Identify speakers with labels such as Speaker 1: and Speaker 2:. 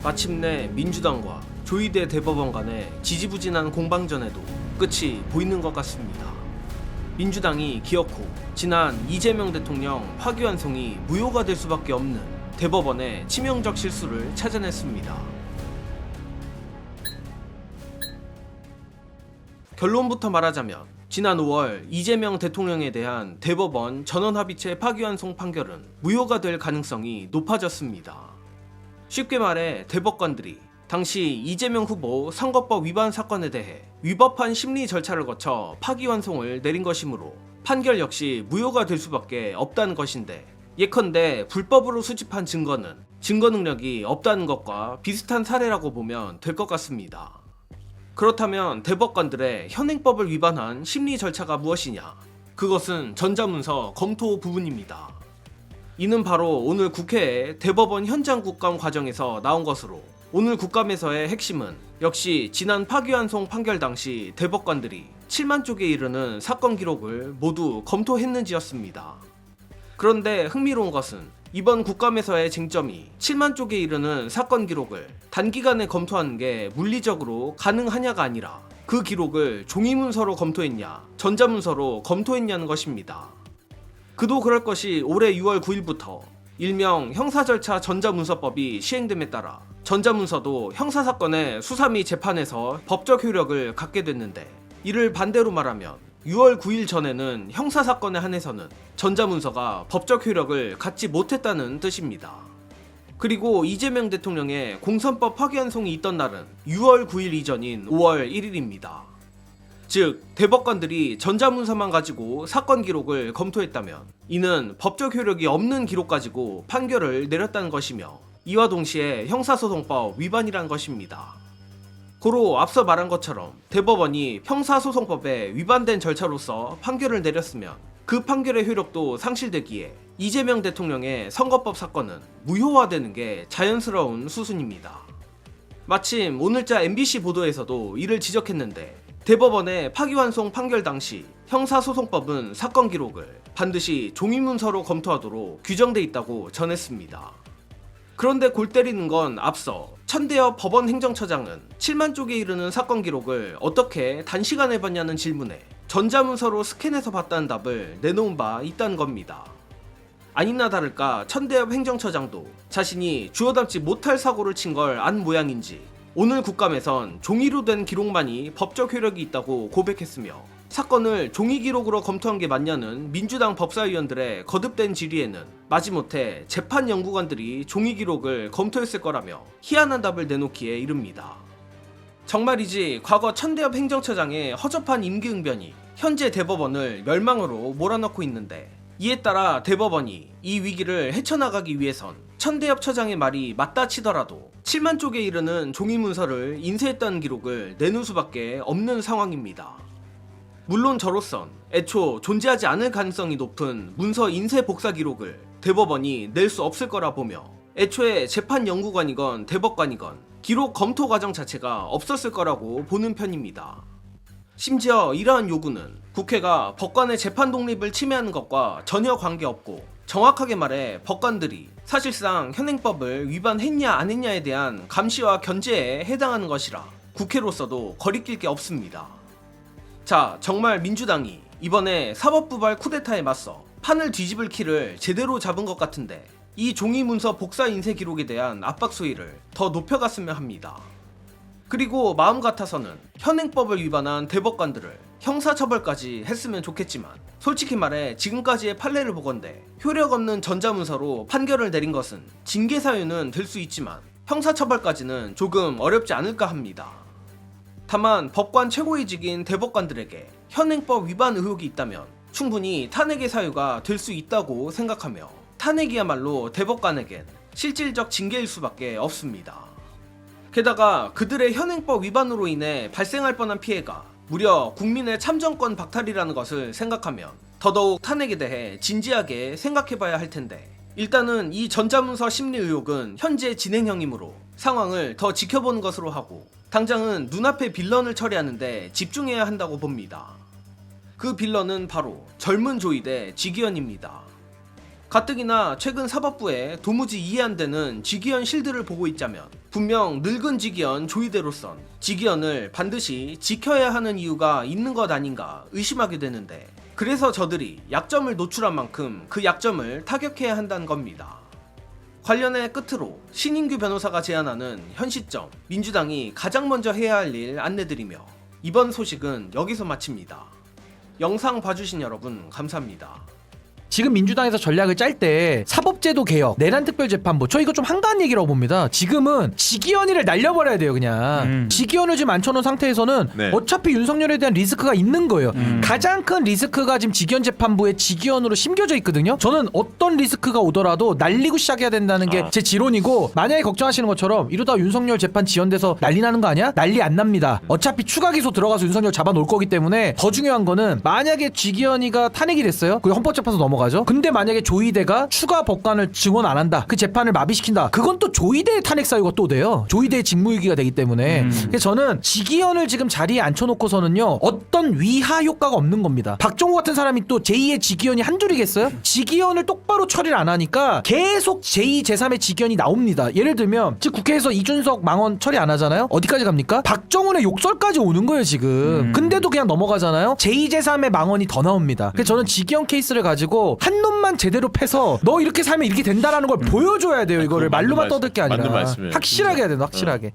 Speaker 1: 마침내 민주당과 조희대 대법원 간의 지지부진한 공방전에도 끝이 보이는 것 같습니다. 민주당이 기어코 지난 이재명 대통령 파기환송이 무효가 될 수밖에 없는 대법원의 치명적 실수를 찾아냈습니다. 결론부터 말하자면 지난 5월 이재명 대통령에 대한 대법원 전원합의체 파기환송 판결은 무효가 될 가능성이 높아졌습니다. 쉽게 말해 대법관들이 당시 이재명 후보 선거법 위반 사건에 대해 위법한 심리 절차를 거쳐 파기환송을 내린 것이므로 판결 역시 무효가 될 수밖에 없다는 것인데, 예컨대 불법으로 수집한 증거는 증거 능력이 없다는 것과 비슷한 사례라고 보면 될 것 같습니다. 그렇다면 대법관들의 현행법을 위반한 심리 절차가 무엇이냐? 그것은 전자문서 검토 부분입니다. 이는 바로 오늘 국회의 대법원 현장 국감 과정에서 나온 것으로, 오늘 국감에서의 핵심은 역시 지난 파기환송 판결 당시 대법관들이 7만 쪽에 이르는 사건 기록을 모두 검토했는지였습니다. 그런데 흥미로운 것은 이번 국감에서의 쟁점이 7만 쪽에 이르는 사건 기록을 단기간에 검토하는 게 물리적으로 가능하냐가 아니라 그 기록을 종이문서로 검토했냐, 전자문서로 검토했냐는 것입니다. 그도 그럴 것이 올해 6월 9일부터 일명 형사절차 전자문서법이 시행됨에 따라 전자문서도 형사사건의 수사 및 재판에서 법적 효력을 갖게 됐는데, 이를 반대로 말하면 6월 9일 전에는 형사사건에 한해서는 전자문서가 법적 효력을 갖지 못했다는 뜻입니다. 그리고 이재명 대통령의 공선법 파기환송이 있던 날은 6월 9일 이전인 5월 1일입니다. 즉, 대법관들이 전자문서만 가지고 사건 기록을 검토했다면 이는 법적 효력이 없는 기록 가지고 판결을 내렸다는 것이며, 이와 동시에 형사소송법 위반이란 것입니다. 고로 앞서 말한 것처럼 대법원이 형사소송법에 위반된 절차로서 판결을 내렸으면 그 판결의 효력도 상실되기에 이재명 대통령의 선거법 사건은 무효화되는 게 자연스러운 수순입니다. 마침 오늘자 MBC 보도에서도 이를 지적했는데, 대법원의 파기환송 판결 당시 형사소송법은 사건 기록을 반드시 종이문서로 검토하도록 규정돼 있다고 전했습니다. 그런데 골 때리는 건 앞서 천대엽 법원 행정처장은 7만 쪽에 이르는 사건 기록을 어떻게 단시간에 봤냐는 질문에 전자문서로 스캔해서 봤다는 답을 내놓은 바 있다는 겁니다. 아니나 다를까 천대엽 행정처장도 자신이 주워 담지 못할 사고를 친 걸 안 모양인지 오늘 국감에선 종이로 된 기록만이 법적 효력이 있다고 고백했으며, 사건을 종이 기록으로 검토한 게 맞냐는 민주당 법사위원들의 거듭된 질의에는 마지못해 재판 연구관들이 종이 기록을 검토했을 거라며 희한한 답을 내놓기에 이릅니다. 정말이지 과거 천대엽 행정처장의 허접한 임기응변이 현재 대법원을 멸망으로 몰아넣고 있는데, 이에 따라 대법원이 이 위기를 헤쳐나가기 위해선 천대엽 처장의 말이 맞다 치더라도 7만 쪽에 이르는 종이문서를 인쇄했다는 기록을 내놓을 수밖에 없는 상황입니다. 물론 저로선 애초 존재하지 않을 가능성이 높은 문서 인쇄 복사 기록을 대법원이 낼 수 없을 거라 보며, 애초에 재판 연구관이건 대법관이건 기록 검토 과정 자체가 없었을 거라고 보는 편입니다. 심지어 이러한 요구는 국회가 법관의 재판 독립을 침해하는 것과 전혀 관계없고, 정확하게 말해 법관들이 사실상 현행법을 위반했냐 안 했냐에 대한 감시와 견제에 해당하는 것이라 국회로서도 거리낄 게 없습니다. 자, 정말 민주당이 이번에 사법부발 쿠데타에 맞서 판을 뒤집을 키를 제대로 잡은 것 같은데, 이 종이문서 복사 인쇄 기록에 대한 압박 수위를 더 높여갔으면 합니다. 그리고 마음 같아서는 현행법을 위반한 대법관들을 형사처벌까지 했으면 좋겠지만, 솔직히 말해 지금까지의 판례를 보건대 효력 없는 전자문서로 판결을 내린 것은 징계 사유는 될 수 있지만 형사처벌까지는 조금 어렵지 않을까 합니다. 다만 법관 최고위직인 대법관들에게 현행법 위반 의혹이 있다면 충분히 탄핵의 사유가 될 수 있다고 생각하며, 탄핵이야말로 대법관에겐 실질적 징계일 수밖에 없습니다. 게다가 그들의 현행법 위반으로 인해 발생할 뻔한 피해가 무려 국민의 참정권 박탈이라는 것을 생각하면 더더욱 탄핵에 대해 진지하게 생각해봐야 할 텐데, 일단은 이 전자문서 심리 의혹은 현재 진행형이므로 상황을 더 지켜보는 것으로 하고, 당장은 눈앞의 빌런을 처리하는데 집중해야 한다고 봅니다. 그 빌런은 바로 젊은 조이대 지기현입니다. 가뜩이나 최근 사법부에 도무지 이해 안 되는 직위원 실드를 보고 있자면 분명 늙은 직위원 조이대로선 직위원을 반드시 지켜야 하는 이유가 있는 것 아닌가 의심하게 되는데, 그래서 저들이 약점을 노출한 만큼 그 약점을 타격해야 한다는 겁니다. 관련해 끝으로 신인규 변호사가 제안하는 현 시점 민주당이 가장 먼저 해야 할 일 안내드리며 이번 소식은 여기서 마칩니다. 영상 봐주신 여러분 감사합니다.
Speaker 2: 지금 민주당에서 전략을 짤 때 사법제도 개혁, 내란특별재판부, 저 이거 좀 한가한 얘기라고 봅니다. 지금은 직위원회를 날려버려야 돼요. 그냥 직위원을 지금 앉혀놓은 상태에서는
Speaker 3: 네.
Speaker 2: 어차피 윤석열에 대한 리스크가 있는 거예요. 가장 큰 리스크가 지금 직위원재판부의 직위원으로 심겨져 있거든요. 저는 어떤 리스크가 오더라도 날리고 시작해야 된다는 게 제 지론이고, 만약에 걱정하시는 것처럼 이러다 윤석열 재판 지연돼서 난리 나는 거 아니야? 난리 안 납니다. 어차피 추가 기소 들어가서 윤석열 잡아놓을 거기 때문에 더 중요한 거는, 만약에 직위원회가 탄핵이 됐어요. 그리고 헌법재판소 넘어가죠. 근데 만약에 조이대가 추가 법관을 증언 안 한다, 그 재판을 마비시킨다, 그건 또 조이대의 탄핵 사유가 또 돼요. 조이대의 직무유기가 되기 때문에. 그래서 저는 직위원을 지금 자리에 앉혀놓고서는요 어떤 위하 효과가 없는 겁니다. 박정호 같은 사람이 또 제2의 직위원이 한둘이겠어요? 직위원을 똑바로 처리를 안 하니까 계속 제2, 제3의 직위원이 나옵니다. 예를 들면 지금 국회에서 이준석 망원 처리 안 하잖아요. 어디까지 갑니까? 박정훈의 욕설까지 오는 거예요 지금. 근데도 그냥 넘어가잖아요. 제2, 제3의 망원이 더 나옵니다. 그래서 저는 직위원 케이스를 가지고 한 놈만 제대로 패서 너 이렇게 살면 이렇게 된다라는 걸 보여줘야 돼요. 이거를 말로만 떠들 게 아니라
Speaker 3: 맞는 말씀이에요.
Speaker 2: 확실하게 해야 돼요. 확실하게.